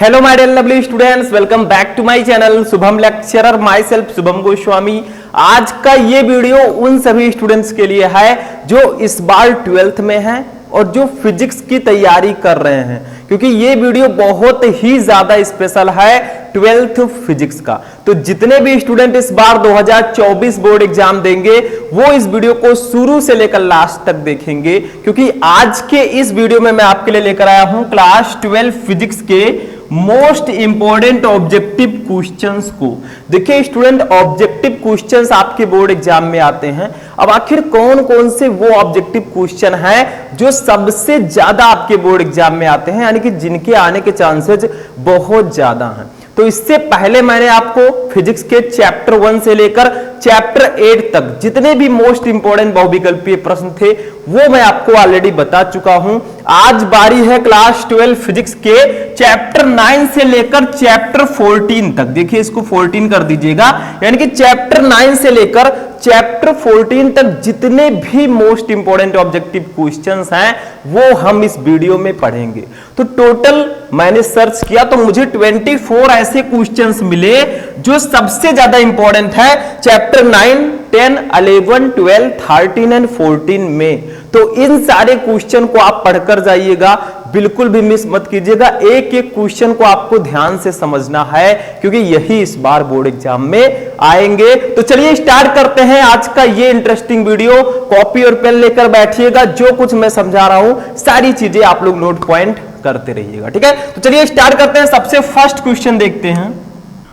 Hello my dear lovely students, welcome back to my channel Shubham lecturer, myself Shubham Goswami. आज का ये video उन सभी स्टूडेंट्स के लिए है जो इस बार 12th में हैं और जो फिजिक्स की तैयारी कर रहे हैं, क्योंकि ये वीडियो बहुत ही ज्यादा स्पेशल है 12th फिजिक्स का। तो जितने भी स्टूडेंट इस बार 2024 बोर्ड एग्जाम देंगे वो इस वीडियो को शुरू से लेकर लास्ट तक देखेंगे, क्योंकि आज के इस वीडियो में मैं आपके लिए लेकर आया हूं क्लास 12 फिजिक्स के मोस्ट इंपॉर्टेंट ऑब्जेक्टिव क्वेश्चंस को। देखिए स्टूडेंट, ऑब्जेक्टिव क्वेश्चंस आपके बोर्ड एग्जाम में आते हैं। अब आखिर कौन कौन से वो ऑब्जेक्टिव क्वेश्चन हैं जो सबसे ज्यादा आपके बोर्ड एग्जाम में आते हैं, यानी कि जिनके आने के चांसेस बहुत ज्यादा हैं। तो इससे पहले मैंने आपको फिजिक्स के चैप्टर 1 से लेकर चैप्टर 8 तक जितने भी मोस्ट इंपोर्टेंट बहुविकल्पीय प्रश्न थे वो मैं आपको ऑलरेडी बता चुका हूं। आज बारी है क्लास 12 फिजिक्स के चैप्टर 9 से लेकर चैप्टर 14 तक। देखिए इसको 14 कर दीजिएगा, यानी कि चैप्टर 9 से लेकर चैप्टर 14 तक जितने भी मोस्ट इंपोर्टेंट ऑब्जेक्टिव क्वेश्चंस हैं वो हम इस वीडियो में पढ़ेंगे। तो टोटल मैंने सर्च किया तो मुझे 24 ऐसे क्वेश्चंस मिले जो सबसे ज्यादा इंपॉर्टेंट है चैप्टर 9, 10, 11, 12, 13 एंड 14 में। तो इन सारे क्वेश्चन को आप पढ़कर जाइएगा, बिल्कुल भी मिस मत कीजिएगा। एक एक क्वेश्चन को आपको ध्यान से समझना है, क्योंकि यही इस बार बोर्ड एग्जाम में आएंगे। तो चलिए स्टार्ट करते हैं आज का ये इंटरेस्टिंग वीडियो। कॉपी और पेन लेकर बैठिएगा, जो कुछ मैं समझा रहा हूं सारी चीजें आप लोग नोट पॉइंट करते रहिएगा, ठीक है। तो चलिए स्टार्ट करते हैं। सबसे फर्स्ट क्वेश्चन देखते हैं।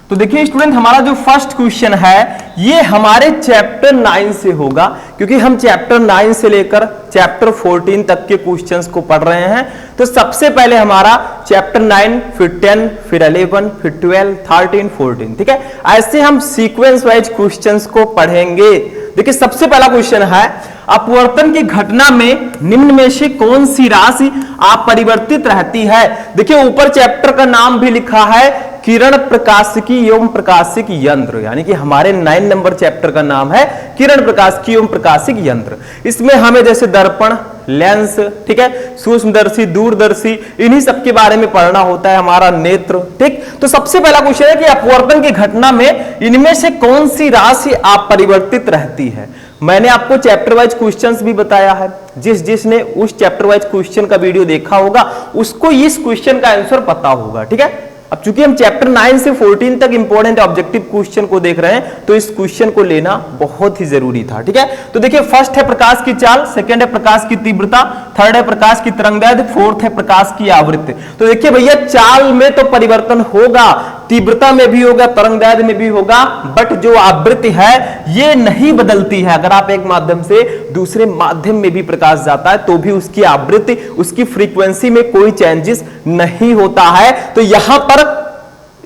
तो देखिए स्टूडेंट, हमारा जो फर्स्ट क्वेश्चन है ये हमारे चैप्टर 9 से होगा, क्योंकि हम चैप्टर 9 से लेकर चैप्टर 14 तक के क्वेश्चंस को पढ़ रहे हैं। तो सबसे पहले हमारा चैप्टर 9, फिर 10, फिर 11, फिर 12, 13, 14, ठीक है। ऐसे हम सीक्वेंस वाइज क्वेश्चंस को पढ़ेंगे। देखिए सबसे पहला क्वेश्चन है, अपवर्तन की घटना में निम्न में से कौन सी राशि अपरिवर्तित रहती है। देखिए ऊपर चैप्टर का नाम भी लिखा है किरण प्रकाशिकी एवं प्रकाशिक यंत्र, यानी कि हमारे 9 नंबर चैप्टर का नाम है किरण प्रकाशिकी एवं प्रकाशिक यंत्र। इसमें हमें जैसे दर्पण, लेंस, ठीक है, सूक्ष्मदर्शी, दूरदर्शी, इन्हीं सब के बारे में पढ़ना होता है, हमारा नेत्र, ठीक। तो सबसे पहला क्वेश्चन है कि अपवर्तन की घटना में इनमें से कौन सी राशि अपरिवर्तित रहती है। मैंने आपको चैप्टर वाइज क्वेश्चंस भी बताया है, जिसने उस चैप्टर वाइज क्वेश्चन का वीडियो देखा होगा उसको इस क्वेश्चन का आंसर पता होगा, ठीक है। अब चूंकि हम चैप्टर 9 से 14 तक इंपॉर्टेंट ऑब्जेक्टिव क्वेश्चन को देख रहे हैं तो इस क्वेश्चन को लेना बहुत ही जरूरी था, ठीक है। तो देखिए फर्स्ट है प्रकाश की चाल, सेकंड है प्रकाश की तीव्रता, थर्ड है प्रकाश की तरंगदैर्घ्य, फोर्थ है प्रकाश की आवृत्ति। तो देखिए भैया चाल में तो परिवर्तन होगा, तीव्रता में भी होगा, तरंगदैर्घ्य में भी होगा, बट जो आवृत्ति है ये नहीं बदलती है। अगर आप एक माध्यम से दूसरे माध्यम में भी प्रकाश जाता है तो भी उसकी आवृत्ति, उसकी फ्रीक्वेंसी में कोई चेंजेस नहीं होता है। तो यहां पर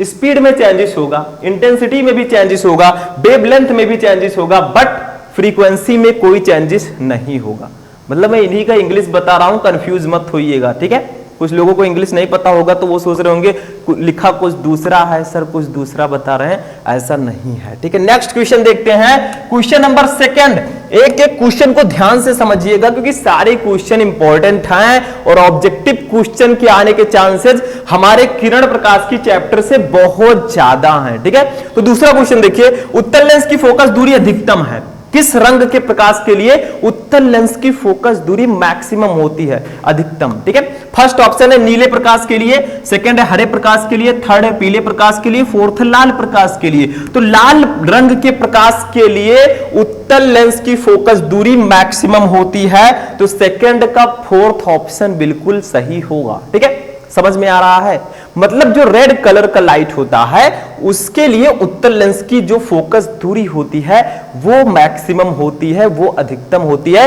स्पीड में चेंजेस होगा, इंटेंसिटी में भी चेंजेस होगा, वेवलेंथ में भी चेंजेस होगा, बट फ्रीक्वेंसी में कोई चेंजेस नहीं होगा। मतलब मैं इन्हीं का इंग्लिश बता रहा हूं, कंफ्यूज मत होइएगा, ठीक है। कुछ लोगों को इंग्लिश नहीं पता होगा तो वो सोच रहे होंगे लिखा कुछ दूसरा है सर, कुछ दूसरा बता रहे हैं, ऐसा नहीं है, ठीक है। नेक्स्ट क्वेश्चन देखते हैं, क्वेश्चन नंबर 2। एक एक क्वेश्चन को ध्यान से समझिएगा, क्योंकि सारे क्वेश्चन इंपॉर्टेंट हैं और ऑब्जेक्टिव क्वेश्चन के आने के चांसेस हमारे किरण प्रकाश की चैप्टर से बहुत ज्यादा हैं, ठीक है। तो दूसरा क्वेश्चन देखिए, उत्तल लेंस की फोकस दूरी अधिकतम है, किस रंग के प्रकाश के लिए उत्तल लेंस की फोकस दूरी मैक्सिमम होती है, अधिकतम, ठीक है। फर्स्ट ऑप्शन है नीले प्रकाश के लिए, सेकंड है हरे प्रकाश के लिए, थर्ड है पीले प्रकाश के लिए, फोर्थ है लाल प्रकाश के लिए। तो लाल रंग के प्रकाश के लिए उत्तल लेंस की फोकस दूरी मैक्सिमम होती है, तो सेकंड का फोर्थ ऑप्शन बिल्कुल सही होगा, ठीक है। समझ में आ रहा है, मतलब जो रेड कलर का लाइट होता है उसके लिए उत्तल लेंस की जो फोकस दूरी होती है वो मैक्सिमम होती है, वो अधिकतम होती है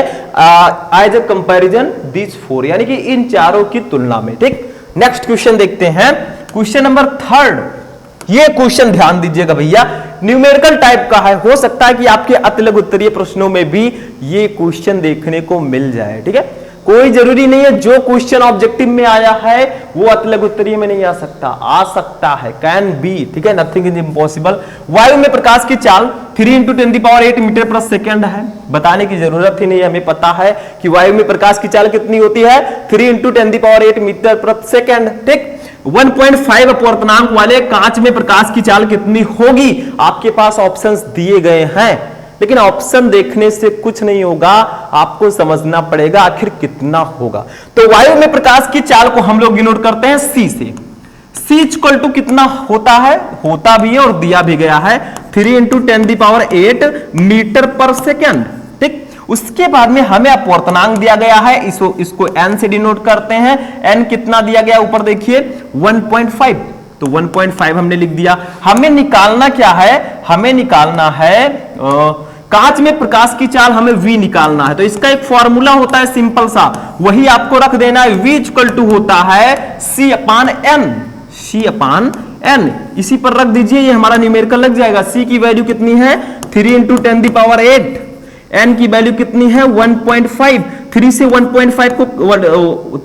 एज अ कंपैरिजन दिस 4, यानी कि इन चारों की तुलना में, ठीक। नेक्स्ट क्वेश्चन देखते हैं, क्वेश्चन नंबर 3। ये क्वेश्चन ध्यान दीजिएगा भैया, न्यूमेरिकल टाइप का है, हो सकता है कि आपके अतिलघु उत्तरीय प्रश्नों में भी ये क्वेश्चन देखने को मिल जाए, ठीक है। कोई जरूरी नहीं है जो क्वेश्चन ऑब्जेक्टिव में आया है वो अतिलघु उत्तरीय में नहीं आ सकता, आ सकता है, कैन बी, ठीक है, नथिंग इज इम्पॉसिबल। वायु में प्रकाश की चाल 3 × 10⁸ मीटर पर सेकेंड है, बताने की जरूरत ही नहीं है, हमें पता है कि वायु में प्रकाश की चाल कितनी होती है, 3 × 10⁸ मीटर पर सेकेंड, ठीक। 1.5 अपवर्तनांक वाले कांच में प्रकाश की चाल कितनी होगी? आपके पास ऑप्शंस दिए गए हैं, लेकिन ऑप्शन देखने से कुछ नहीं होगा, आपको समझना पड़ेगा आखिर कितना होगा। तो वायु में प्रकाश की चाल को हम लोग डिनोट करते हैं C से। C इक्वल टू कितना होता है, होता भी है और दिया भी गया है 3 × 10⁸ मीटर पर सेकेंड। ठीक, उसके बाद में हमें अपवर्तनांक दिया गया है, इसको n से डिनोट करते हैं। n कितना दिया गया ऊपर देखिए 1.5, तो 1.5 हमने लिख दिया। हमें निकालना क्या है, हमें निकालना है कांच में प्रकाश की चाल, हमें v निकालना है। तो इसका एक फॉर्मूला होता है सिंपल सा, वही आपको रख देना है। v इक्वल टू होता है C/n, C/n, इसी पर रख दीजिए, ये हमारा न्यूमेरिकल लग जाएगा। C की वैल्यू कितनी है 3 × 10⁸, n की वैल्यू कितनी है 1.5, 3 से 1.5 को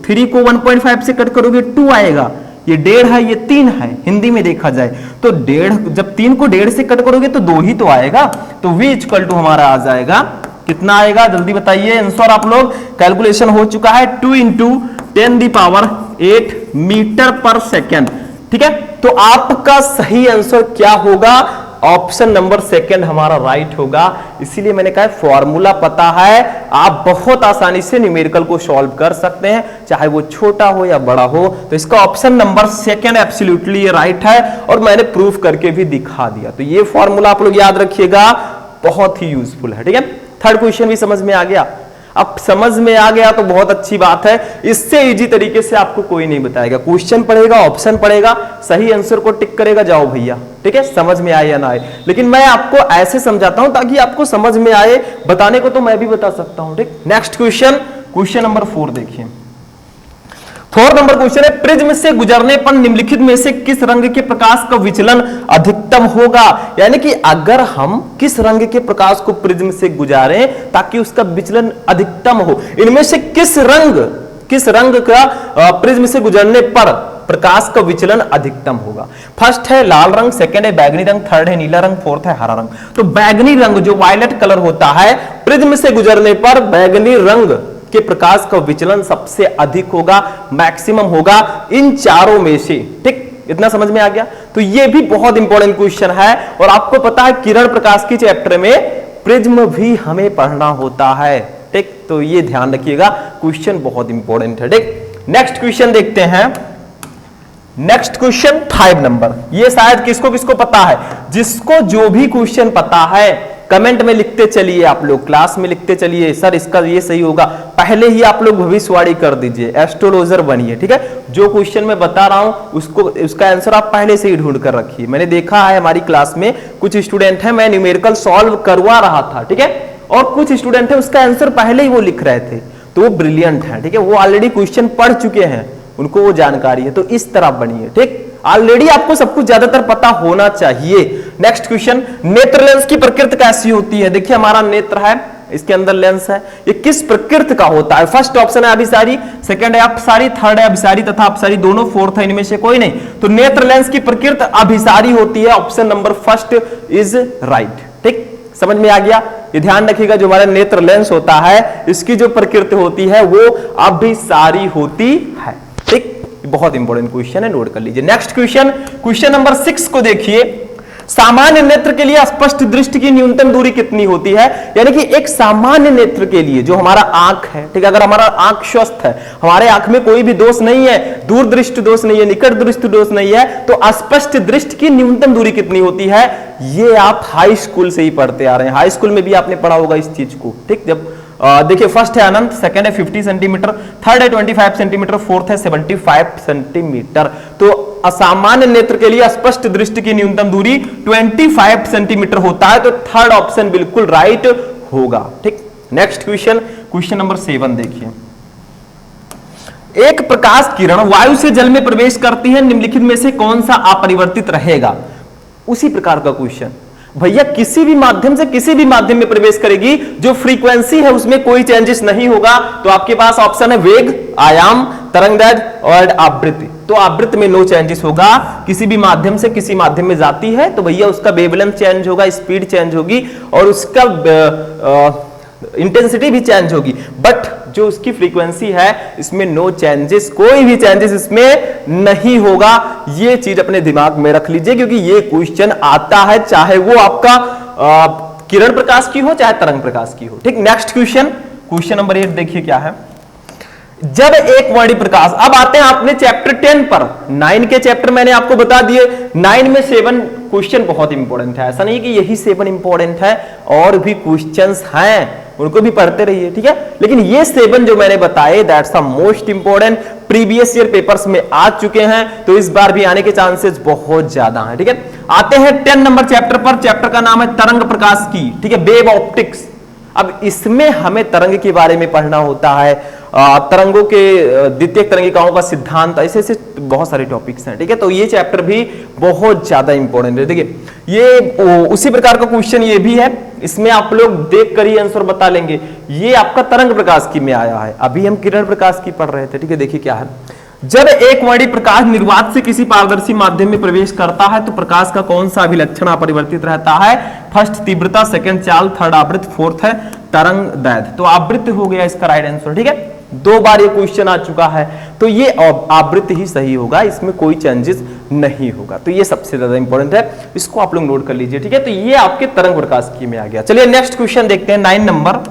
3 को 1.5 से कट करोगे 2 आएगा, ये 1.5 है, ये 3 है। हिंदी में देखा जाए तो 1.5, जब 3 को 1.5 से कट करोगे तो 2 ही तो आएगा। तो v इक्वल टू हमारा आ जाएगा, कितना आएगा जल्दी बताइए, आंसर आप लोग कैलकुलेशन हो चुका है 2 × 10⁸ मीटर पर सेकेंड। ठीक है, तो आपका सही आंसर क्या होगा, ऑप्शन नंबर सेकंड हमारा राइट होगा। इसीलिए मैंने कहा फॉर्मूला पता है, आप बहुत आसानी से न्यूमेरिकल को सॉल्व कर सकते हैं, चाहे वो छोटा हो या बड़ा हो। तो इसका ऑप्शन नंबर सेकंड एब्सोल्युटली ये राइट है, और मैंने प्रूफ करके भी दिखा दिया। तो ये फॉर्मूला आप लोग याद रखिएगा, बहुत ही यूजफुल है। ठीक है, थर्ड क्वेश्चन भी समझ में आ गया। अब समझ में आ गया तो बहुत अच्छी बात है, इससे इजी तरीके से आपको कोई नहीं बताएगा। क्वेश्चन पढ़ेगा, ऑप्शन पढ़ेगा, सही आंसर को टिक करेगा, जाओ भैया। ठीक है, समझ में आए या ना आए, लेकिन मैं आपको ऐसे समझाता हूं ताकि आपको समझ में आए। बताने को तो मैं भी बता सकता हूं। ठीक, नेक्स्ट क्वेश्चन, क्वेश्चन नंबर 4 देखिए। 4 नंबर क्वेश्चन है, प्रिज्म से गुजरने पर निम्नलिखित में से किस रंग के प्रकाश का विचलन अधिकतम होगा? यानी कि अगर हम किस रंग के प्रकाश को प्रिज्म से गुजारें ताकि उसका विचलन अधिकतम हो, इनमें से किस रंग का प्रिज्म से गुजरने पर प्रकाश का विचलन अधिकतम होगा? फर्स्ट है लाल रंग, सेकंड है बैगनी रंग, थर्ड है नीला रंग, फोर्थ है हरा रंग। तो बैगनी रंग जो वायलेट कलर होता है, प्रिज्म से गुजरने पर बैगनी रंग के प्रकाश का विचलन सबसे अधिक होगा, मैक्सिमम होगा इन चारों में से। ठीक, इतना समझ में आ गया। तो ये भी बहुत इंपॉर्टेंट क्वेश्चन है, और आपको पता है किरण प्रकाश की चैप्टर में प्रिज्म भी हमें पढ़ना होता है। ठीक, तो ये ध्यान रखिएगा, क्वेश्चन बहुत इंपॉर्टेंट है। ठीक, नेक्स्ट क्वेश्चन देखते हैं। नेक्स्ट क्वेश्चन 5 नंबर, ये शायद किसको किसको पता है, जिसको जो भी क्वेश्चन पता है कमेंट में लिखते चलिए, आप लोग क्लास में लिखते चलिए, सर इसका ये सही होगा। पहले ही आप लोग भविष्यवाणी कर दीजिए, एस्ट्रोलॉजर बनिए। ठीक है, जो क्वेश्चन मैं बता रहा हूं उसका आंसर आप पहले से ही ढूंढ कर रखिए। मैंने देखा है हमारी क्लास में कुछ स्टूडेंट है, मैं न्यूमेरिकल सॉल्व करवा रहा था, ठीक है, और कुछ स्टूडेंट है उसका आंसर पहले ही वो लिख रहे थे, तो वो ब्रिलियंट है। ठीक है, वो ऑलरेडी क्वेश्चन पढ़ चुके हैं, उनको वो जानकारी है। तो इस तरह बनिए। ठीक, ऑलरेडी आपको सब कुछ ज्यादातर पता होना चाहिए। नेक्स्ट क्वेश्चन, नेत्र लेंस की प्रकृति कैसी होती है? देखिए हमारा नेत्र है, इसके अंदर लेंस है, ये किस प्रकृति का होता है? फर्स्ट ऑप्शन है अभिसारी, सेकंड है अपसारी, थर्ड है अभिसारी तथा अपसारी दोनों, फोर्थ है इनमें से कोई नहीं। तो नेत्र लेंस की प्रकृति अभिसारी होती है, option number first is right. ठीक, समझ में आ गया। ये ध्यान रखिएगा, जो हमारा नेत्र लेंस होता है इसकी जो प्रकृति होती है वो अभिसारी होती है। ठीक, बहुत इंपॉर्टेंट क्वेश्चन है, नोट कर लीजिए। नेक्स्ट क्वेश्चन, क्वेश्चन नंबर 6 को देखिए। सामान्य नेत्र के लिए स्पष्ट दृष्टि की न्यूनतम दूरी कितनी होती है? यानी कि एक सामान्य नेत्र के लिए जो हमारा आंख है, ठीक है, अगर हमारा आंख स्वस्थ है, हमारे आंख में कोई भी दोष नहीं है, दूर दृष्टि दोष नहीं है, निकट दृष्टि दोष नहीं है, तो स्पष्ट दृष्टि की न्यूनतम दूरी कितनी होती है? ये आप हाई स्कूल से ही पढ़ते आ रहे हैं, हाई स्कूल में भी आपने पढ़ा होगा इस चीज को। ठीक, जब देखिए फर्स्ट है अनंत, सेकंड है 50 सेंटीमीटर, थर्ड है 25 सेंटीमीटर, फोर्थ है 75 सेंटीमीटर। तो असामान्य नेत्र के लिए स्पष्ट दृष्टि की न्यूनतम दूरी 25 सेंटीमीटर होता है, तो थर्ड ऑप्शन बिल्कुल राइट होगा। ठीक, नेक्स्ट क्वेश्चन, क्वेश्चन नंबर 7 देखिए। एक प्रकाश किरण वायु से जल में प्रवेश करती है, निम्नलिखित में से कौन सा अपरिवर्तित रहेगा? उसी प्रकार का क्वेश्चन भैया, किसी भी माध्यम से किसी भी माध्यम में प्रवेश करेगी, जो फ्रीक्वेंसी है उसमें कोई चेंजेस नहीं होगा। तो आपके पास ऑप्शन है वेग, आयाम, तरंगदैर्घ्य और आवृत्ति। तो आवृत्ति में नो चेंजेस होगा, किसी भी माध्यम से किसी माध्यम में जाती है तो भैया उसका वेवलेंथ चेंज होगा, स्पीड चेंज होगी और उसका इंटेंसिटी भी चेंज होगी, बट जो उसकी फ्रीक्वेंसी है इसमें नो चेंजेस, कोई भी चेंजेस इसमें नहीं होगा। ये चीज अपने दिमाग में रख लीजिए क्योंकि ये क्वेश्चन आता है, चाहे वो आपका किरण प्रकाश की हो चाहे तरंग प्रकाश की हो। ठीक, नेक्स्ट क्वेश्चन नंबर 8 देखिए क्या है। जब एक वर्णी प्रकाश, अब आते हैं अपने चैप्टर 10 पर। 9 के चैप्टर मैंने आपको बता दिए, 9 में 7 क्वेश्चन बहुत इंपॉर्टेंट है, ऐसा नहीं कि यही 7 इंपॉर्टेंट है, और भी क्वेश्चंस हैं, उनको भी पढ़ते रहिए, ठीक है। लेकिन ये 7 जो मैंने बताए that's the most important, previous year papers में आ चुके हैं, तो इस बार भी आने के चांसेस बहुत ज्यादा हैं, ठीक है। आते हैं 10 नंबर चैप्टर पर। चैप्टर का नाम है तरंग प्रकाश की, ठीक है, वेव ऑप्टिक्स। अब इसमें हमें तरंग के बारे में पढ़ना होता है, तरंगों के द्वितीय तरंगिकाओं का सिद्धांत, ऐसे बहुत सारे टॉपिक्स हैं, ठीक है। तो ये चैप्टर भी बहुत ज्यादा इंपॉर्टेंट है। देखिए ये उसी प्रकार का क्वेश्चन ये भी है, इसमें आप लोग देख कर ही आंसर बता लेंगे। ये आपका तरंग प्रकाश की में आया है, अभी हम किरण प्रकाश की पढ़ रहे थे, ठीक है। देखिए क्या है, जब एक वर्णी प्रकाश निर्वात से किसी पारदर्शी माध्यम में प्रवेश करता है तो प्रकाश का कौन सा अभिलक्षण अपरिवर्तित रहता है? फर्स्ट तीव्रता, सेकंड चाल, थर्ड आवृत्ति, फोर्थ है तरंग दैर्घ्य। तो आवृत्ति हो गया इसका राइट आंसर, ठीक है। 2 बार ये क्वेश्चन आ चुका है, तो ये आवृत्ति ही सही होगा, इसमें कोई चेंजेस नहीं होगा। तो ये सबसे ज्यादा इंपॉर्टेंट है, इसको आप लोग नोट कर लीजिए, ठीक है। तो ये आपके तरंग प्रकाश की में आ गया। चलिए नेक्स्ट क्वेश्चन देखते हैं, 9 नंबर।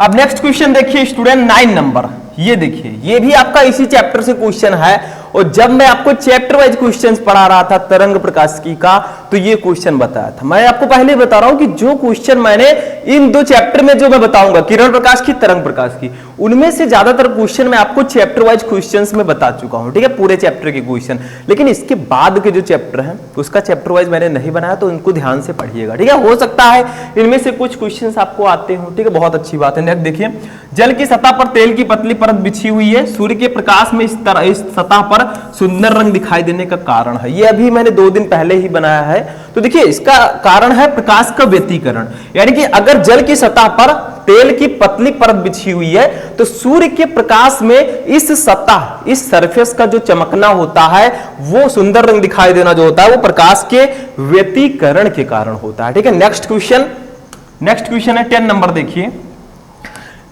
अब नेक्स्ट क्वेश्चन देखिए स्टूडेंट, 9 नंबर। ये देखिए, ये भी आपका इसी चैप्टर से क्वेश्चन है, और जब मैं आपको चैप्टर वाइज क्वेश्चंस पढ़ा रहा था तरंग प्रकाशिकी का, तो ये क्वेश्चन बताया था। मैं आपको पहले बता रहा हूं कि जो क्वेश्चन मैंने इन 2 चैप्टर में जो मैं बताऊंगा, किरण प्रकाश की, तरंग प्रकाश की, उनमें से ज्यादातर क्वेश्चन मैं आपको चैप्टर वाइज क्वेश्चंस में बता चुका हूं, ठीक है, पूरे चैप्टर के क्वेश्चन। लेकिन इसके बाद के जो चैप्टर है उसका चैप्टर वाइज मैंने नहीं बनाया, तो इनको ध्यान से पढ़िएगा, ठीक है। हो सकता है इनमें से कुछ क्वेश्चन आपको आते हो, ठीक है, बहुत अच्छी बात है। नेक्स्ट देखिए, जल की सतह पर तेल की पतली परत बिछी हुई है, सूर्य के प्रकाश में इस सतह पर सुंदर रंग दिखाई देने का कारण है। ये अभी मैंने 2 दिन पहले ही बनाया है। तो देखिए इसका कारण है प्रकाश का व्यतिकरण, यानी कि अगर जल की सतह पर तेल की पतली परत बिछी हुई है तो सूर्य के प्रकाश में इस सतह, इस सरफेस का जो चमकना होता है, वो सुंदर रंग दिखाई देना जो होता है, वो प्रकाश के व्यतिकरण के कारण होता है, ठीक है। नेक्स्ट क्वेश्चन है 10 नंबर। देखिए,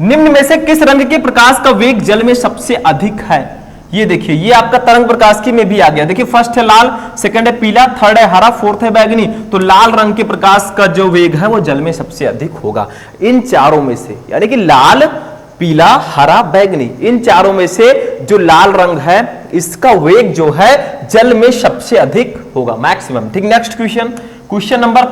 निम्न में से किस रंग के प्रकाश का वेग जल में सबसे अधिक है? ये देखिए, ये आपका तरंग प्रकाश की में भी आ गया। देखिए फर्स्ट है लाल, सेकंड है पीला, थर्ड है हरा, फोर्थ है बैगनी। तो लाल रंग के प्रकाश का जो वेग है वो जल में सबसे अधिक होगा इन चारों में से, यानी कि लाल, पीला, हरा, बैगनी, इन चारों में से जो लाल रंग है इसका वेग जो है जल में सबसे अधिक होगा, मैक्सिमम, ठीक। Next question number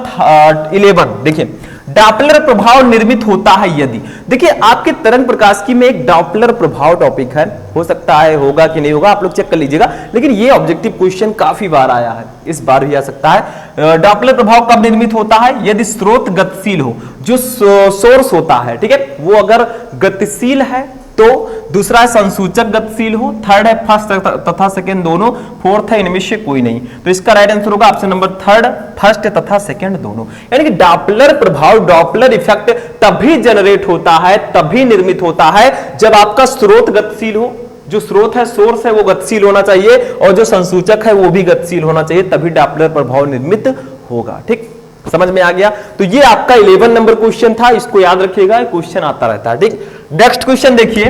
11। देखिए, डॉपलर प्रभाव निर्मित होता है यदि, देखिए आपके तरंग प्रकाश की में एक डॉपलर प्रभाव टॉपिक है, हो सकता है होगा कि नहीं होगा, आप लोग चेक कर लीजिएगा। लेकिन ये ऑब्जेक्टिव क्वेश्चन काफी बार आया है, इस बार भी आ सकता है। डॉपलर प्रभाव कब निर्मित होता है? यदि स्रोत गतिशील हो, जो सोर्स होता है, ठीक है, वो अगर गतिशील है तो। दूसरा है संसूचक गतिशील हो, थर्ड है फर्स्ट तथा सेकंड दोनों, फोर्थ है इनमें से कोई नहीं। तो इसका राइट आंसर होगा ऑप्शन नंबर 3, फर्स्ट तथा सेकंड दोनों। यानी कि डॉपलर प्रभाव, डॉपलर इफेक्ट तभी जनरेट होता है, तभी निर्मित होता है जब आपका स्रोत गतिशील हो, जो स्रोत है, सोर्स है, वो गतिशील होना चाहिए, और जो संसूचक है वो भी गतिशील होना चाहिए, तभी डॉपलर प्रभाव निर्मित होगा, ठीक। समझ में आ गया? तो ये आपका 11 नंबर क्वेश्चन था, इसको याद रखिएगा, क्वेश्चन आता रहता है, ठीक। नेक्स्ट क्वेश्चन देखिए,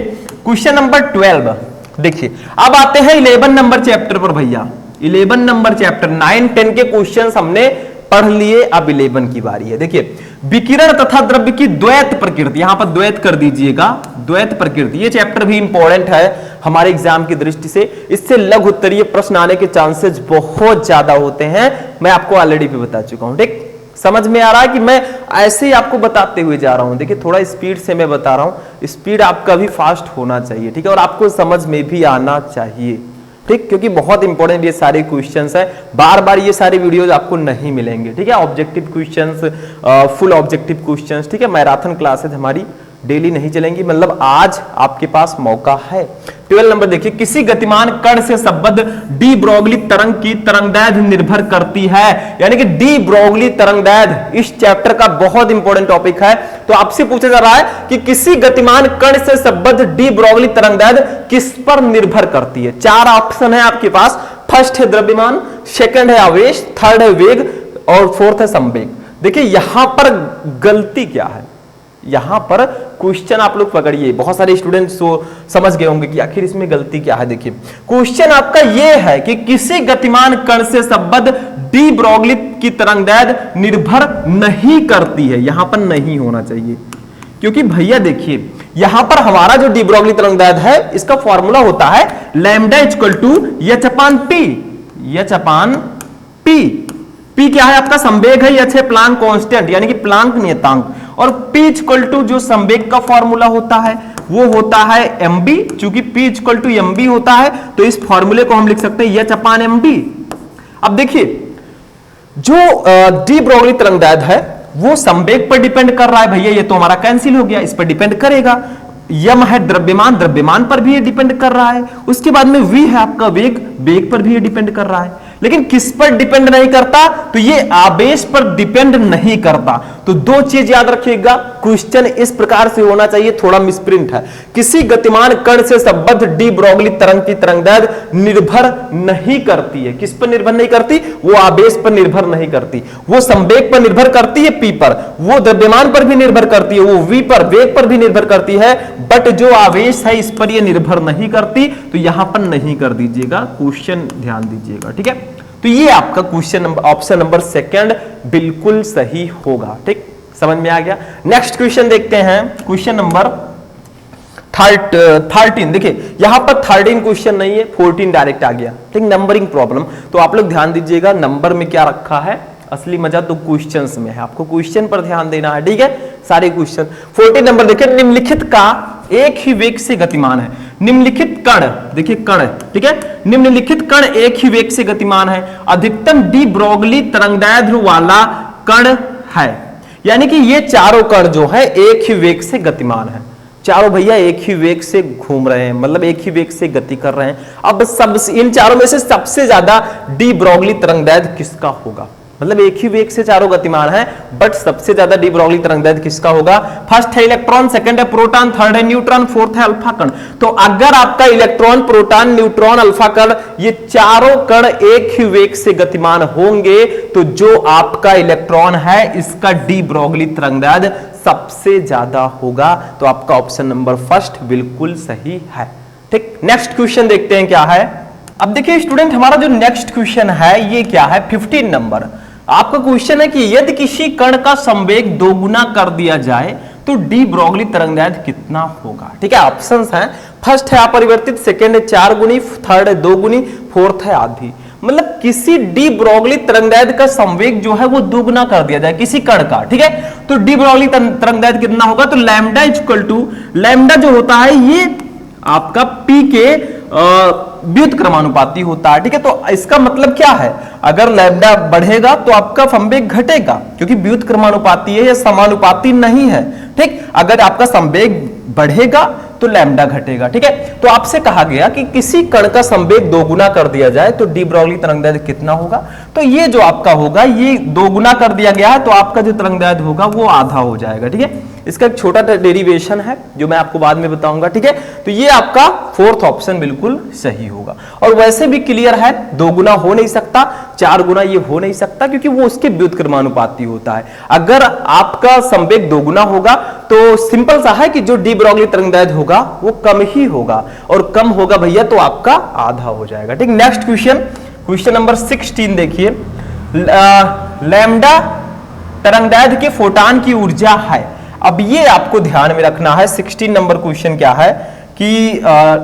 क्वेश्चन नंबर 12। देखिए अब आते हैं 11 नंबर चैप्टर पर भैया। 11 नंबर चैप्टर, 9, 10 के क्वेश्चन हमने पढ़ लिए, अब 11 की बारी है। देखिए, विकिरण तथा द्रव्य की द्वैत प्रकृति, यहां पर द्वैत कर दीजिएगा, द्वैत प्रकृति, ये चैप्टर भी इंपॉर्टेंट है हमारे एग्जाम की दृष्टि से। इससे लघु उत्तरीय प्रश्न आने के चांसेस बहुत ज्यादा होते हैं, मैं आपको ऑलरेडी भी बता चुका हूं, ठीक। समझ में आ रहा है कि मैं ऐसे ही आपको बताते हुए जा रहा हूं। देखिए थोड़ा स्पीड से मैं बता रहा हूं, स्पीड आपका भी फास्ट होना चाहिए, ठीक है, और आपको समझ में भी आना चाहिए, ठीक, क्योंकि बहुत इंपॉर्टेंट ये सारे क्वेश्चंस हैं, बार बार ये सारे वीडियोस आपको नहीं मिलेंगे, ठीक है। Objective questions, full objective questions, ठीक है, मैराथन क्लासेस हमारी डेली नहीं चलेंगी, मतलब आज आपके पास मौका है। 12 नंबर देखिए, किसी गतिमान कण से संबद्ध डी ब्रोगली तरंग की तरंगदैर्घ्य निर्भर करती है, यानी कि डी ब्रोगली तरंगदैर्घ्य इस चैप्टर का बहुत इंपॉर्टेंट टॉपिक है। तो आपसे पूछा जा रहा है कि किसी गतिमान कण से संबद्ध डी ब्रोगली तरंगदैर्घ्य किस पर निर्भर करती है? 4 ऑप्शन है आपके पास, फर्स्ट है द्रव्यमान, सेकंड है आवेश, थर्ड है वेग, और फोर्थ है संवेग। देखिए यहां पर गलती क्या है, यहां पर क्वेश्चन आप लोग पकड़िए, बहुत सारे स्टूडेंट्स तो समझ गए होंगे कि आखिर इसमें गलती क्या है। देखिए क्वेश्चन आपका ये है कि किसी गतिमान कण से संबद्ध डी ब्रोगली की तरंगदैर्घ्य निर्भर नहीं करती है, यहां पर नहीं होना चाहिए, क्योंकि भैया देखिए यहां पर हमारा जो डी ब्रोगली तरंगदैर्घ्य है इसका फॉर्मूला होता है lambda equal to H upon P. H upon P, P क्या है आपका संवेग है, एच है प्लांक कांस्टेंट यानी कि प्लांक नियतांक, और पी इक्वल टू जो संवेग का फॉर्मूला होता है वो होता है एमबी। चूंकि पी इक्वल टू एमबी होता है तो इस फॉर्मूले को हम लिख सकते हैं एच अपान एमबी। अब देखिए जो डी ब्रोगली तरंगदैर्घ्य है वो संवेग पर डिपेंड कर रहा है भैया, ये तो हमारा कैंसिल हो गया, इस पर डिपेंड करेगा। यम है द्रव्यमान, द्रव्यमान पर भी ये डिपेंड कर रहा है। उसके बाद में वी है आपका वेग, वेग पर भी ये डिपेंड कर रहा है। लेकिन किस पर डिपेंड नहीं करता, तो ये आवेश पर डिपेंड नहीं करता। तो दो चीज याद रखिएगा, क्वेश्चन इस प्रकार से होना चाहिए, थोड़ा मिसप्रिंट है। किसी गतिमान कण से संबद्ध डी ब्रोगली तरंग की तरंगदैर्घ्य निर्भर नहीं करती है। किस पर निर्भर नहीं करती, वो आवेश पर निर्भर नहीं करती, वो संवेग पर निर्भर करती है पी पर, वो द्रव्यमान पर भी निर्भर करती है, वो वी पर वेग पर भी निर्भर करती है, बट जो आवेश है इस पर ये निर्भर नहीं करती। तो यहां पर नहीं कर दीजिएगा, क्वेश्चन ध्यान दीजिएगा, ठीक है। तो ये आपका question number option number second बिल्कुल सही होगा, ठीक, समझ में आ गया। नेक्स्ट क्वेश्चन देखते हैं, क्वेश्चन नंबर 13। देखिए यहां पर 13 क्वेश्चन नहीं है, 14 डायरेक्ट आ गया, ठीक, नंबरिंग प्रॉब्लम। तो आप लोग ध्यान दीजिएगा नंबर में क्या रखा है, असली मजा तो क्वेश्चंस में है, आपको क्वेश्चन पर ध्यान देना है, ठीक है। सारे क्वेश्चन 14 नंबर देखिए, निम्नलिखित का एक ही वेग से गतिमान है। निम्नलिखित कण, देखिए कण, ठीक है, निम्नलिखित कण एक ही वेग से गतिमान है, अधिकतम डी ब्रोगली तरंगदैर्घ्य वाला कण है। यानी कि ये चारों कण जो है एक ही वेग से गतिमान है, चारों भैया एक ही वेग से घूम रहे हैं, मतलब एक ही वेग से गति कर रहे हैं। अब सब इन चारों में से सबसे ज्यादा डी ब्रोगली तरंगदैर्घ्य किसका होगा, मतलब एक ही वेग से चारों गतिमान है, बट सबसे ज्यादा डी ब्रोगली तरंगदैर्घ्य किसका होगा। फर्स्ट है इलेक्ट्रॉन, सेकंड है प्रोटॉन, थर्ड है न्यूट्रॉन, फोर्थ है अल्फा कण। तो अगर आपका इलेक्ट्रॉन, प्रोटॉन, न्यूट्रॉन, अल्फा कण ये चारों कण एक ही वेग से गतिमान होंगे तो जो आपका इलेक्ट्रॉन है इसका डी ब्रोगली तरंगदैर्घ्य सबसे ज्यादा होगा। तो आपका ऑप्शन नंबर फर्स्ट बिल्कुल सही है, ठीक। नेक्स्ट क्वेश्चन देखते हैं क्या है। अब देखिए स्टूडेंट हमारा जो नेक्स्ट क्वेश्चन है ये क्या है, 15 नंबर। आपका क्वेश्चन है कि यदि किसी कण का संवेग दोगुना कर दिया जाए तो डी ब्रोगली तरंगदैर्घ्य कितना होगा, ठीक है। ऑप्शंस हैं, फर्स्ट है अपरिवर्तित, सेकंड है 4 गुनी, थर्ड है 2 गुनी, फोर्थ है आधी। मतलब किसी डी ब्रोगली तरंगदैर्घ्य का संवेग जो है वो दोगुना कर दिया जाए किसी कण का, ठीक है। तो डी ब्रोगली तरंगदैर्घ्य कितना होगा, तो लैम्डा इक्वल टू, लैम्डा जो होता है ये आपका पी के व्युत्क्रमानुपाती होता है, ठीक है। तो इसका मतलब क्या है, अगर लैम्डा बढ़ेगा तो आपका संवेग घटेगा, क्योंकि व्युत्क्रमानुपाती है, यह समानुपाती नहीं है, ठीक। अगर आपका संवेग बढ़ेगा तो लैम्डा घटेगा, ठीक है। तो आपसे कहा गया कि किसी कण का संवेग दोगुना कर दिया जाए तो डी ब्रोगली तरंगदैर्घ्य कितना होगा। तो ये जो आपका होगा ये दोगुना कर दिया गया है तो आपका जो तरंगदैर्घ्य होगा वो आधा हो जाएगा, ठीक है। इसका एक छोटा डेरिवेशन है जो मैं आपको बाद में बताऊंगा, ठीक है। तो ये आपका फोर्थ ऑप्शन बिल्कुल सही होगा। और वैसे भी क्लियर है, दोगुना हो नहीं सकता, 4 गुना ये हो नहीं सकता, क्योंकि वो उसके व्युत्क्रमानुपाती होता है। अगर आपका संवेग दोगुना होगा तो सिंपल सा है कि जो डी ब्रोगली तरंगदैर्घ्य होगा वो कम ही होगा, और कम होगा भैया तो आपका आधा हो जाएगा, ठीक। नेक्स्ट क्वेश्चन, क्वेश्चन नंबर 16 देखिए, लैम्डा तरंगदैर्घ्य के फोटॉन की ऊर्जा है। अब ये आपको ध्यान में रखना है, 16 नंबर क्वेश्चन क्या है कि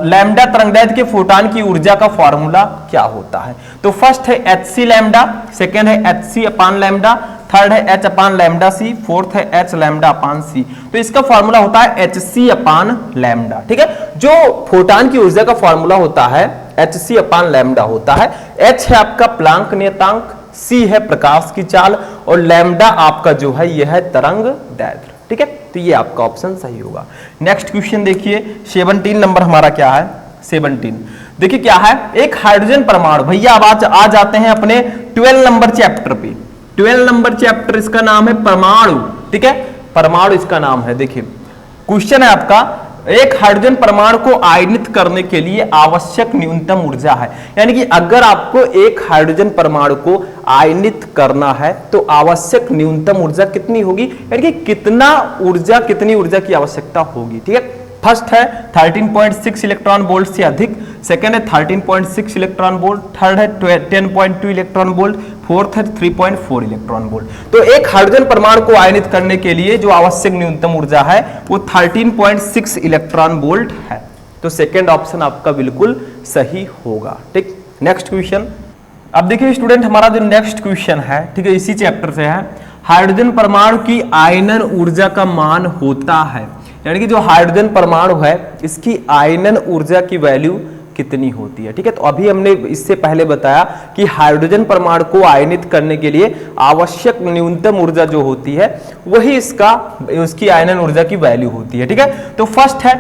लैम्डा तरंगदैर्घ्य के फोटॉन की ऊर्जा का फॉर्मूला क्या होता है। तो फर्स्ट है hc लैम्डा, सेकंड है hc अपान लैम्डा, थर्ड है h अपान लैम्डा c, फोर्थ है h लैम्डा अपान c। तो इसका फॉर्मूला होता है hc अपान लैम्डा, ठीक है। जो फोटॉन की ऊर्जा का फॉर्मूला होता है hc अपान लैम्डा होता है, h है आपका प्लांक नियतांक, c है प्रकाश की चाल, और लैम्डा आपका जो है यह है तरंगदैर्घ्य, ठीक है। तो ये आपका ऑप्शन सही होगा। नेक्स्ट क्वेश्चन देखिए, 17 नंबर हमारा क्या है, 17 देखिए क्या है, एक हाइड्रोजन परमाणु। भैया अब आ जाते हैं अपने 12 नंबर चैप्टर पे। 12 नंबर चैप्टर इसका नाम है परमाणु, ठीक है, परमाणु इसका नाम है। देखिए क्वेश्चन है आपका, एक हाइड्रोजन परमाणु को आयनित करने के लिए आवश्यक न्यूनतम ऊर्जा है। यानी कि अगर आपको एक हाइड्रोजन परमाणु को आयनित करना है तो आवश्यक न्यूनतम ऊर्जा कितनी होगी, यानी कि कितनी ऊर्जा की आवश्यकता होगी। ठीक है, फर्स्ट है 13.6 इलेक्ट्रॉन वोल्ट से अधिक, सेकंड है 13.6 इलेक्ट्रॉन वोल्ट, थर्ड है 10.2 इलेक्ट्रॉन वोल्ट, फोर्थ है 3.4 इलेक्ट्रॉन वोल्ट। तो एक हाइड्रोजन परमाणु को आयनित करने के लिए जो आवश्यक न्यूनतम ऊर्जा है वो 13.6 इलेक्ट्रॉन वोल्ट है। तो सेकंड ऑप्शन आपका बिल्कुल सही होगा। ठीक, नेक्स्ट क्वेश्चन। अब देखिए स्टूडेंट, हमारा जो नेक्स्ट क्वेश्चन है, ठीक है, इसी चैप्टर से है। हाइड्रोजन परमाणु की आयनन ऊर्जा का मान होता है, यानी कि जो हाइड्रोजन परमाणु है इसकी आयनन ऊर्जा की वैल्यू कितनी होती है। ठीक है, तो अभी हमने इससे पहले बताया कि हाइड्रोजन परमाणु को आयनित करने के लिए आवश्यक न्यूनतम ऊर्जा जो होती है वही उसकी आयनन ऊर्जा की वैल्यू होती है। ठीक है, तो फर्स्ट है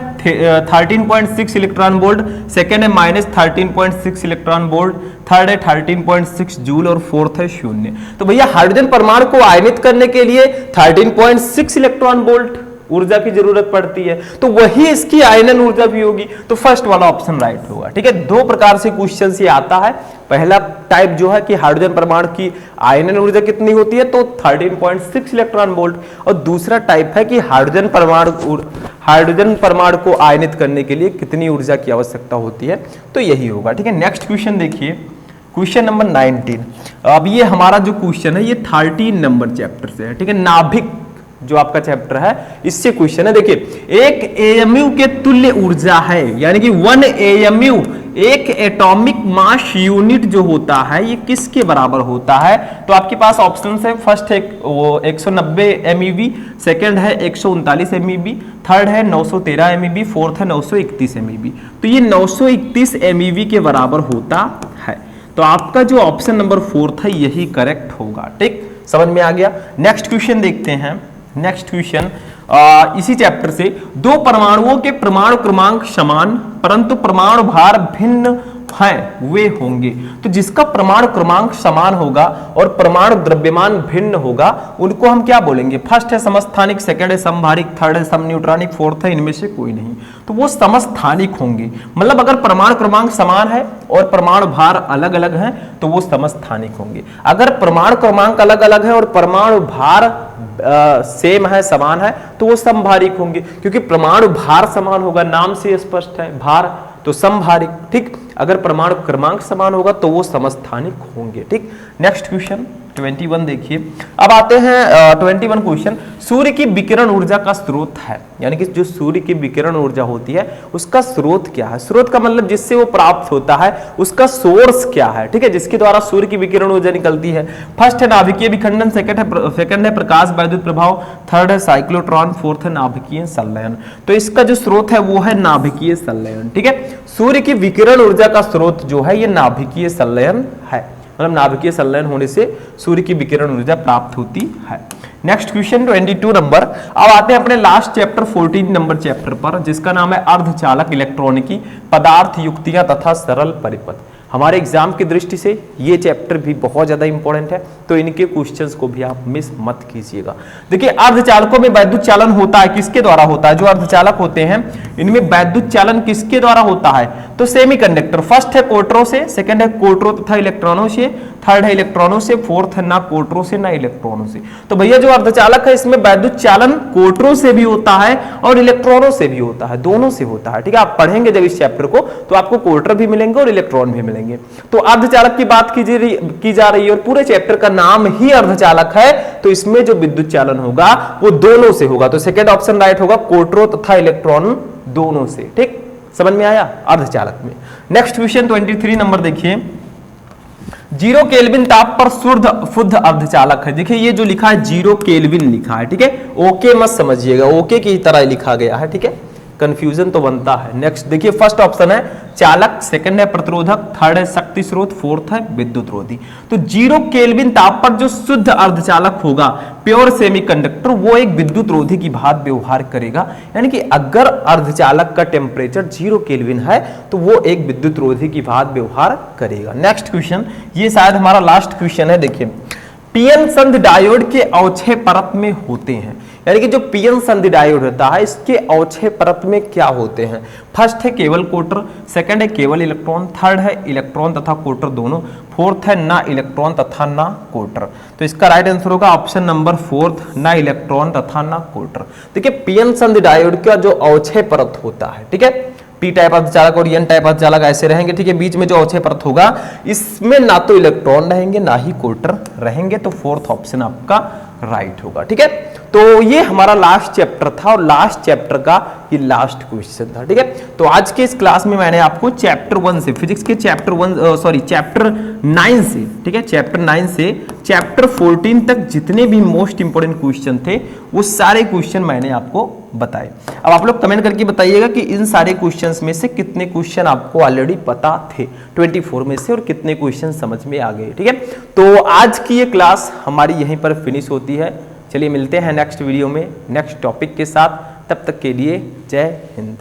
13.6 इलेक्ट्रॉन वोल्ट, सेकेंड है -13.6 इलेक्ट्रॉन वोल्ट, थर्ड है 13.6 जूल और फोर्थ है 0। तो भैया हाइड्रोजन परमाणु को आयनित करने के लिए 13.6 इलेक्ट्रॉन वोल्ट ऊर्जा की जरूरत पड़ती है, तो वही इसकी आयनन ऊर्जा भी होगी। तो फर्स्ट वाला ऑप्शन राइट होगा। ठीक है, दो प्रकार से क्वेश्चन से आता है। पहला टाइप जो है कि हाइड्रोजन परमाणु की आयनन ऊर्जा कितनी होती है, तो 13.6 इलेक्ट्रॉन वोल्ट, और दूसरा टाइप है कि हाइड्रोजन परमाणु को आयनित करने के लिए कितनी ऊर्जा की आवश्यकता होती है, तो यही होगा। ठीक है, नेक्स्ट क्वेश्चन देखिए, क्वेश्चन नंबर 19। अब ये हमारा जो क्वेश्चन है ये 13 नंबर चैप्टर से है। ठीक है, नाभिक जो आपका चैप्टर है इससे क्वेश्चन है। देखिए, एक एएमयू के तुल्य ऊर्जा है, यानी कि 1 एएमयू, एक एटॉमिक मास यूनिट जो होता है ये किसके बराबर होता है। तो आपके पास ऑप्शन है, फर्स्ट है वो 190 MeV, सेकंड है 139 MeV, थर्ड है 913 MeV, फोर्थ है 931 MeV। तो ये 931 MeV के बराबर होता है। तो आपका जो ऑप्शन नंबर 4 था यही करेक्ट होगा। ठीक, समझ में आ गया। नेक्स्ट क्वेश्चन देखते हैं। नेक्स्ट क्वेश्चन इसी चैप्टर से, दो परमाणुओं के परमाणु क्रमांक समान परंतु परमाणु भार भिन्न हैं वे होंगे। तो जिसका परमाणु क्रमांक समान होगा और परमाणु द्रव्यमान भिन्न होगा उनको हम क्या बोलेंगे। फर्स्ट है समस्थानिक, सेकंड है समभारिक, थर्ड है समन्यूट्रॉनिक, फोर्थ है इनमें से कोई नहीं। तो वो समस्थानिक होंगे, मतलब अगर परमाणु क्रमांक समान है और परमाणु भार अलग अलग है तो वो समस्थानिक होंगे। अगर परमाणु क्रमांक अलग अलग है और परमाणु भार सेम है, समान है, तो वो समभारिक होंगे, क्योंकि परमाणु भार समान होगा, नाम से स्पष्ट है, भार तो समभारिक। ठीक, अगर परमाणु क्रमांक समान होगा तो वो समस्थानिक होंगे। ठीक, नेक्स्ट क्वेश्चन 21 देखिए। अब आते हैं 21 क्वेश्चन। सूर्य की विकिरण ऊर्जा का स्रोत है, यानी कि जो सूर्य की विकिरण ऊर्जा होती है उसका स्रोत क्या है। स्रोत का मतलब जिससे वो प्राप्त होता है, उसका सोर्स क्या है। ठीक है, जिसके द्वारा सूर्य की विकिरण ऊर्जा निकलती है। फर्स्ट है नाभिकीय विखंडन, सेकंड है प्रकाश वैद्युत प्रभाव, थर्ड है साइक्लोट्रॉन, फोर्थ है नाभिकीय संलयन। तो इसका जो स्रोत है वो है नाभिकीय संलयन। ठीक है, सूर्य की विकिरण ऊर्जा का स्रोत जो है ये नाभिकीय संलयन है, मतलब नाभिकीय संलयन होने से सूर्य की विकिरण ऊर्जा प्राप्त होती है। Next question 22 number. अब आते हैं अपने लास्ट चैप्टर 14 नंबर चैप्टर पर, जिसका नाम है अर्धचालक इलेक्ट्रॉनिकी, पदार्थ युक्तियां तथा सरल परिपथ। हमारे एग्जाम की दृष्टि से ये चैप्टर भी बहुत ज्यादा इंपॉर्टेंट है, तो इनके क्वेश्चंस को भी आप मिस मत कीजिएगा। देखिए, अर्धचालकों में वैद्युत चालन होता है, किसके द्वारा होता है। जो अर्धचालक होते हैं इनमें वैद्युत चालन किसके द्वारा होता है, तो सेमीकंडक्टर। फर्स्ट है कोटरों से, सेकंड है कोटरों तथा इलेक्ट्रॉनों से, थर्ड है इलेक्ट्रॉनों से, फोर्थ है ना कोटरों से ना इलेक्ट्रॉनों से। तो भैया जो अर्धचालक है इसमें वैद्युत चालन कोटरों से भी होता है और इलेक्ट्रॉनों से भी होता है, दोनों से होता है। ठीक है, आप पढ़ेंगे जब इस चैप्टर को तो आपको कोटर भी मिलेंगे और इलेक्ट्रॉन भी मिलेंगे। तो अर्धचालक की बात की जा रही है और पूरे चैप्टर का नाम ही अर्धचालक है, तो इसमें जो विद्युत चालन होगा वो दोनों से होगा। तो सेकंड ऑप्शन राइट होगा, कोटरों तथा इलेक्ट्रॉन दोनों से। ठीक, समझ में आया अर्धचालक में। नेक्स्ट क्वेश्चन 23 नंबर देखिए। 0 केल्विन ताप पर शुद्ध अर्धचालक है। देखिए ये जो लिखा है 0 केल्विन लिखा है। ठीक है, ओके मत समझिएगा, ओके की तरह लिखा गया है। ठीक है, कंफ्यूजन तो बनता है। नेक्स्ट देखिए, फर्स्ट ऑप्शन है चालक, सेकंड है प्रतिरोधक, थर्ड है शक्ति स्रोत, फोर्थ है विद्युत रोधी। तो 0 केल्विन ताप पर जो शुद्ध अर्धचालक होगा, प्योर सेमीकंडक्टर, वो एक विद्युत रोधी की भांति व्यवहार करेगा। यानी कि अगर अर्धचालक का टेम्परेचर 0 केल्विन है तो वो एक विद्युत रोधी की भांति व्यवहार करेगा। नेक्स्ट क्वेश्चन, ये शायद हमारा लास्ट क्वेश्चन है। देखिए, पीएन संध डायोड के अवक्षय परत में होते हैं, यानी कि जो पीएन संधि डायोड होता है इसके अवक्षय परत में क्या होते हैं। फर्स्ट है केवल कोटर, सेकंड है केवल इलेक्ट्रॉन, थर्ड है इलेक्ट्रॉन तथा कोटर दोनों, फोर्थ है ना इलेक्ट्रॉन तथा ना कोटर। तो इसका राइट आंसर होगा ऑप्शन नंबर फोर्थ, ना इलेक्ट्रॉन तथा ना कोटर। देखिए पीएन संधि डायोड का जो अवक्षय परत होता है, ठीक है, पी टाइप अर्धचालक और एन टाइप अर्धचालक ऐसे रहेंगे, ठीक है। बीच में जो अवक्षय परत होगा इसमें ना तो इलेक्ट्रॉन रहेंगे ना ही कोटर रहेंगे, तो फोर्थ ऑप्शन आपका राइट होगा, ठीक है। तो ये हमारा लास्ट चैप्टर था और लास्ट चैप्टर का ये लास्ट क्वेश्चन था, ठीक है। तो आज के इस क्लास में मैंने आपको चैप्टर 1 से फिजिक्स के चैप्टर 9 से, ठीक है, चैप्टर 9 से चैप्टर 14 तक जितने भी मोस्ट इंपोर्टेंट क्वेश्चन थे वो सारे क्वेश्चन मैंने आपको बताए। अब आप लोग कमेंट करके बताइएगा कि इन सारे क्वेश्चंस में से कितने क्वेश्चन आपको ऑलरेडी पता थे 24 में से और कितने क्वेश्चन समझ में आ गए, ठीक है। तो आज की ये क्लास हमारी यहीं पर फिनिश होती है। चलिए मिलते हैं नेक्स्ट वीडियो में नेक्स्ट टॉपिक के साथ, तब तक के लिए जय हिंद।